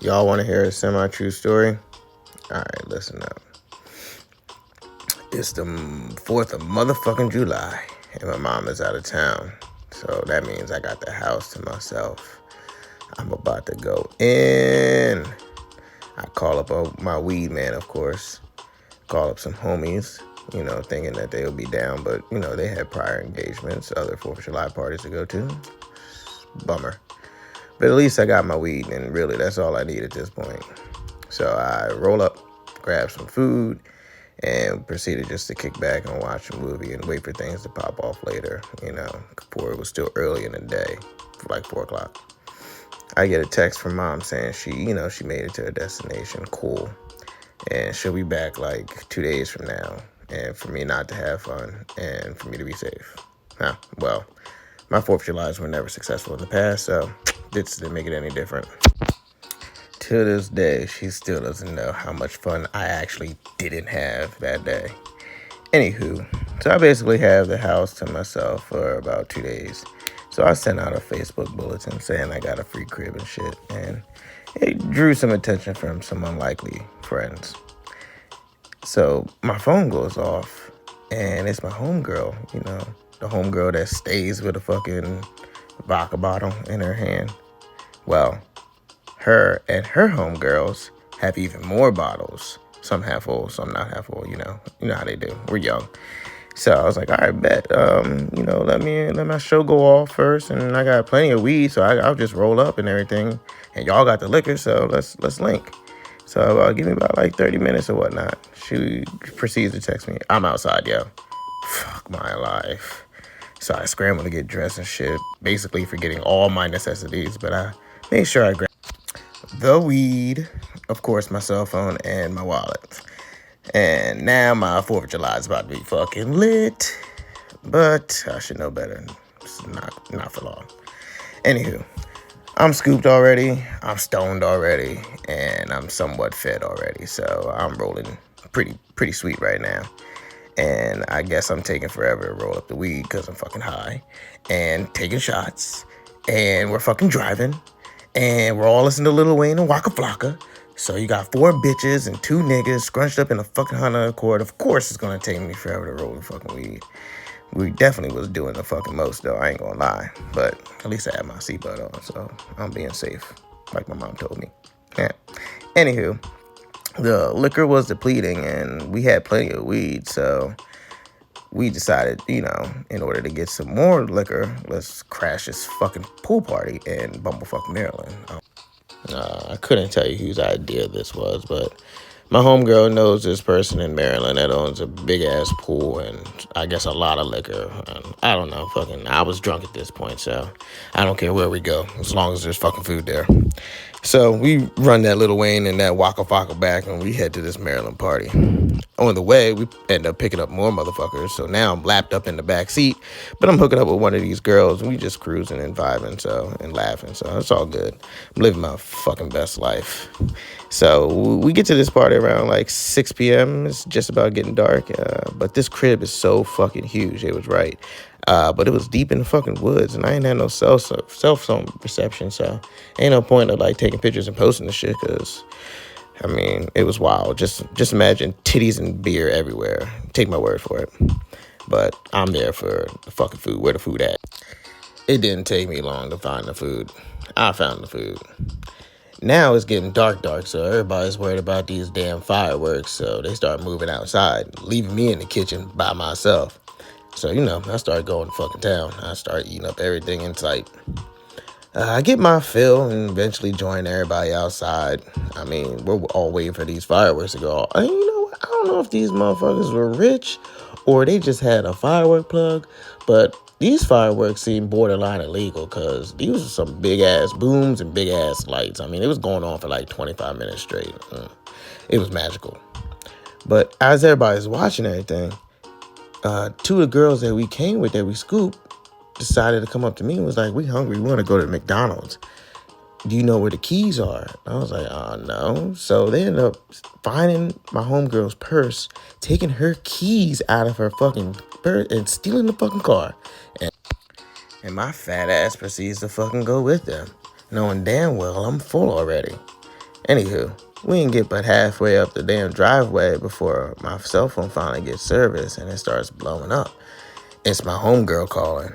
Y'all want to hear a semi-true story? All right, listen up. It's the 4th of motherfucking July, and my mom is out of town. So that means I got the house to myself. I'm about to go in. I call up my weed man, of course. Call up some homies, thinking that they'll be down, but, they had prior engagements, other 4th of July parties to go to. Bummer. But at least I got my weed, and really, that's all I need at this point. So I roll up, grab some food, and proceeded just to kick back and watch a movie and wait for things to pop off later, before it was still early in the day, like 4 o'clock. I get a text from mom saying she made it to her destination, cool, and she'll be back like 2 days from now, and for me not to have fun and for me to be safe. Well, my 4th of Julys were never successful in the past, so this didn't make it any different. To this day, she still doesn't know how much fun I actually didn't have that day. Anywho, so I basically have the house to myself for about 2 days. So I sent out a Facebook bulletin saying I got a free crib and shit, and it drew some attention from some unlikely friends. So my phone goes off, and it's my homegirl, the homegirl that stays with a fucking vodka bottle in her hand. Well, her and her homegirls have even more bottles. Some half full, some not half full, you know how they do. We're young. So I was like, all right, bet. Let my show go off first, and I got plenty of weed, so I'll just roll up and everything. And y'all got the liquor, so let's link. So give me about like 30 minutes or whatnot. She proceeds to text me, I'm outside, yo. Fuck my life. So I scrambled to get dressed and shit, basically forgetting all my necessities, but I made sure I grabbed the weed, of course, my cell phone, and my wallet. And now my 4th of July is about to be fucking lit. But I should know better. It's not for long. Anywho, I'm scooped already, I'm stoned already, and I'm somewhat fed already. So I'm rolling pretty sweet right now. And I guess I'm taking forever to roll up the weed because I'm fucking high. And taking shots. And we're fucking driving. And we're all listening to Lil Wayne and Waka Flocka. So you got 4 bitches and 2 niggas scrunched up in a fucking Honda Accord. Of course it's gonna take me forever to roll the fucking weed. We definitely was doing the fucking most though, I ain't gonna lie. But at least I had my seatbelt on, so I'm being safe, like my mom told me. Yeah. Anywho, the liquor was depleting and we had plenty of weed, so we decided, in order to get some more liquor, let's crash this fucking pool party in Bumblefuck, Maryland. I couldn't tell you whose idea this was, but my homegirl knows this person in Maryland that owns a big ass pool and I guess a lot of liquor. And I don't know, I was drunk at this point, so I don't care where we go as long as there's fucking food there. So we run that Lil Wayne and that Waka Flocka back and we head to this Maryland party. On the way, we end up picking up more motherfuckers. So now I'm lapped up in the back seat, but I'm hooking up with one of these girls and we just cruising and vibing and laughing. So it's all good. I'm living my fucking best life. So we get to this party around like 6 p.m. It's just about getting dark. But this crib is so fucking huge. It was right. But it was deep in the fucking woods, and I ain't had no cell phone reception, so ain't no point of like taking pictures and posting the shit, cause it was wild. Just imagine titties and beer everywhere. Take my word for it. But I'm there for the fucking food. Where the food at? It didn't take me long to find the food. I found the food. Now it's getting dark, so everybody's worried about these damn fireworks, so they start moving outside, leaving me in the kitchen by myself. So, I started going to fucking town. I started eating up everything in sight. I get my fill and eventually join everybody outside. We're all waiting for these fireworks to go off. And you know what? I don't know if these motherfuckers were rich or they just had a firework plug, but these fireworks seem borderline illegal because these are some big-ass booms and big-ass lights. It was going on for like 25 minutes straight. It was magical. But as everybody's watching everything, 2 of the girls that we came with, that we scooped, decided to come up to me and was like, we hungry, we want to go to McDonald's. Do you know where the keys are? I was like, no. So they ended up finding my homegirl's purse, taking her keys out of her fucking purse and stealing the fucking car. And my fat ass proceeds to fucking go with them, knowing damn well I'm full already. Anywho, we didn't get but halfway up the damn driveway before my cell phone finally gets service and it starts blowing up. It's my homegirl calling.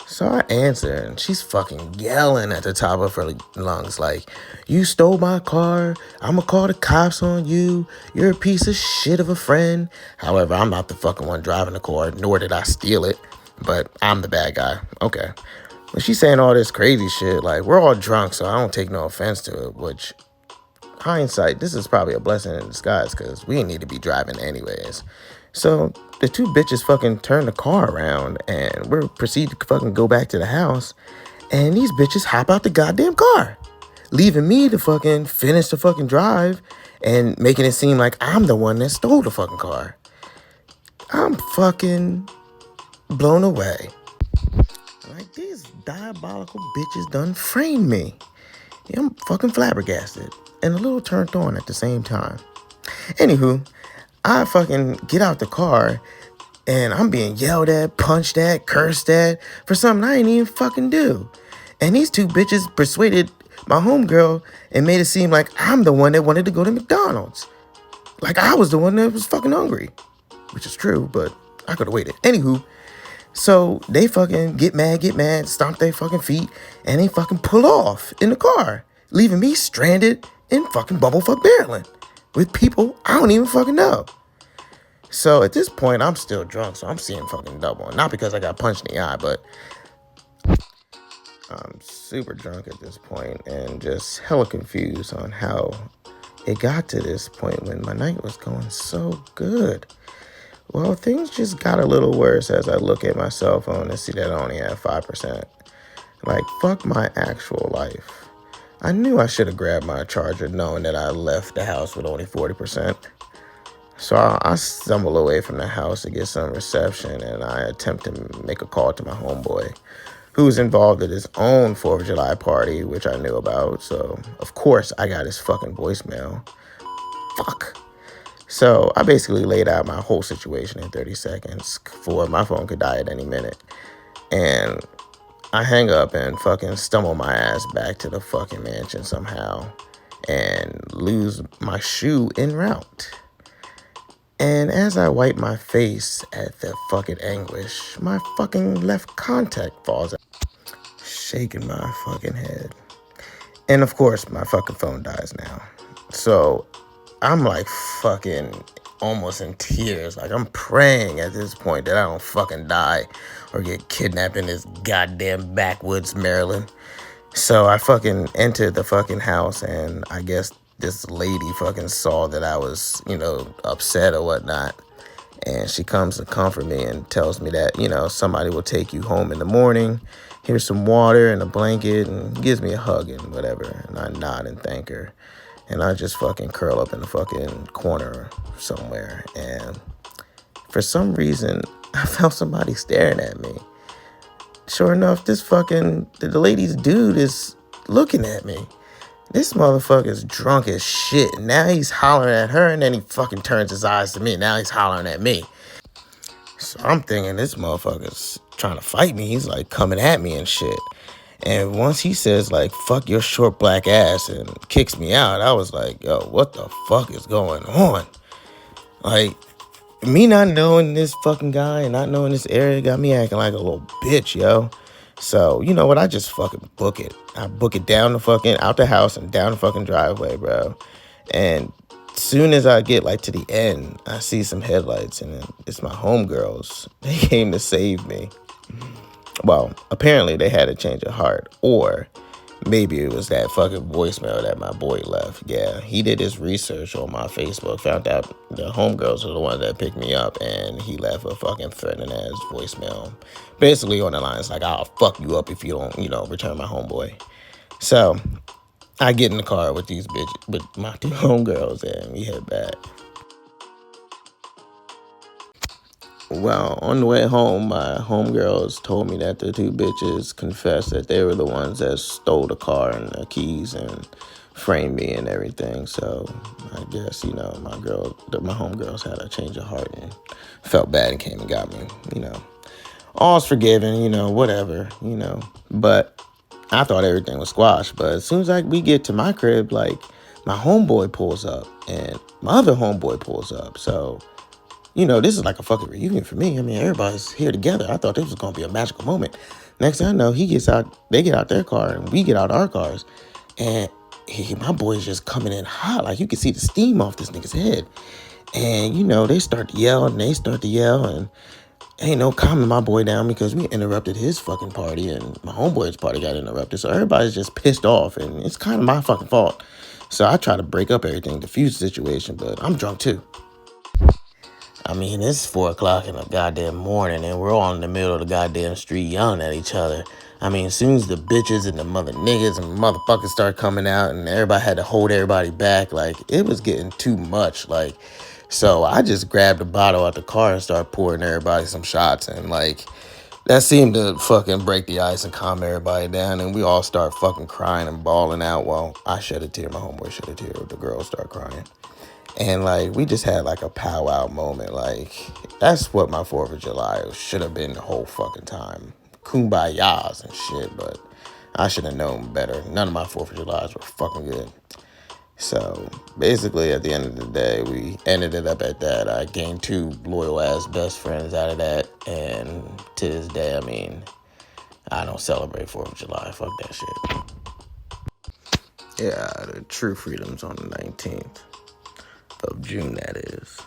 So I answer, and she's fucking yelling at the top of her lungs like, you stole my car, I'ma call the cops on you, you're a piece of shit of a friend. However, I'm not the fucking one driving the car, nor did I steal it, but I'm the bad guy. Okay. But she's saying all this crazy shit, like, we're all drunk, so I don't take no offense to it, which, hindsight, this is probably a blessing in disguise, because we didn't need to be driving anyways. So the two bitches fucking turn the car around and we proceed to fucking go back to the house. And these bitches hop out the goddamn car, leaving me to fucking finish the fucking drive and making it seem like I'm the one that stole the fucking car. I'm fucking blown away. Like, these diabolical bitches done framed me. Yeah, I'm fucking flabbergasted and a little turned on at the same time. Anywho, I fucking get out the car and I'm being yelled at, punched at, cursed at for something I ain't even fucking do. And these two bitches persuaded my homegirl and made it seem like I'm the one that wanted to go to McDonald's. Like I was the one that was fucking hungry. Which is true, but I could have waited. Anywho, so they fucking get mad, stomp their fucking feet, and they fucking pull off in the car, leaving me stranded in fucking Bumblefuck Maryland with people I don't even fucking know. So at this point, I'm still drunk, so I'm seeing fucking double. Not because I got punched in the eye, but I'm super drunk at this point and just hella confused on how it got to this point when my night was going so good. Well, things just got a little worse as I look at my cell phone and see that I only have 5%. Like, fuck my actual life. I knew I should have grabbed my charger knowing that I left the house with only 40%. So I stumble away from the house to get some reception, and I attempt to make a call to my homeboy, who's involved in his own 4th of July party, which I knew about. So, of course, I got his fucking voicemail. Fuck. So I basically laid out my whole situation in 30 seconds for my phone could die at any minute. And I hang up and fucking stumble my ass back to the fucking mansion somehow and lose my shoe en route. And as I wipe my face at the fucking anguish, my fucking left contact falls out, shaking my fucking head. And of course, my fucking phone dies now. So I'm like fucking almost in tears. Like I'm praying at this point that I don't fucking die or get kidnapped in this goddamn backwoods Maryland. So I fucking entered the fucking house, and I guess this lady fucking saw that I was, upset or whatnot. And she comes to comfort me and tells me that, somebody will take you home in the morning. Here's some water and a blanket, and gives me a hug and whatever. And I nod and thank her. And I just fucking curl up in the fucking corner somewhere. And for some reason, I felt somebody staring at me. Sure enough, the lady's dude is looking at me. This motherfucker's drunk as shit. Now he's hollering at her, and then he fucking turns his eyes to me. Now he's hollering at me. So I'm thinking this motherfucker's trying to fight me. He's like coming at me and shit. And once he says, like, fuck your short black ass and kicks me out, I was like, yo, what the fuck is going on? Like, me not knowing this fucking guy and not knowing this area got me acting like a little bitch, yo. So, you know what? I just fucking book it. I book it down the fucking, out the house and down the fucking driveway, bro. And soon as I get, like, to the end, I see some headlights, and it's my homegirls. They came to save me. Well, apparently they had a change of heart, or maybe it was that fucking voicemail that my boy left. Yeah, he did his research on my Facebook, found out the homegirls are the ones that picked me up, and he left a fucking threatening ass voicemail. Basically on the lines like, I'll fuck you up if you don't, return my homeboy. So I get in the car with these bitches, with my two homegirls, and we head back. Well, on the way home, my homegirls told me that the two bitches confessed that they were the ones that stole the car and the keys and framed me and everything. So I guess, my homegirls had a change of heart and felt bad and came and got me, All's forgiven, whatever, But I thought everything was squashed. But as soon as we get to my crib, like, my homeboy pulls up and my other homeboy pulls up. So, you know, this is like a fucking reunion for me. I mean, everybody's here together. I thought this was going to be a magical moment. Next thing I know, he gets out, they get out their car and we get out our cars. And my boy's just coming in hot. Like, you can see the steam off this nigga's head. And, you know, they start to yell and ain't no calming my boy down because we interrupted his fucking party and my homeboy's party got interrupted. So everybody's just pissed off and it's kind of my fucking fault. So I try to break up everything, diffuse the situation, but I'm drunk too. I mean, it's 4 o'clock in the goddamn morning and we're all in the middle of the goddamn street yelling at each other. I mean, as soon as the bitches and the mother niggas and motherfuckers start coming out and everybody had to hold everybody back, like, it was getting too much. Like, so I just grabbed a bottle out the car and started pouring everybody some shots. And, like, that seemed to fucking break the ice and calm everybody down. And we all start fucking crying and bawling out. Well, I shed a tear. My homeboy shed a tear. The girls start crying. And, like, we just had, like, a powwow moment. Like, that's what my 4th of July should have been the whole fucking time. Kumbayas and shit, but I should have known better. None of my 4th of Julys were fucking good. So, basically, at the end of the day, we ended it up at that. I gained 2 loyal-ass best friends out of that. And to this day, I mean, I don't celebrate 4th of July. Fuck that shit. Yeah, the true freedom's on the 19th. Of June, that is.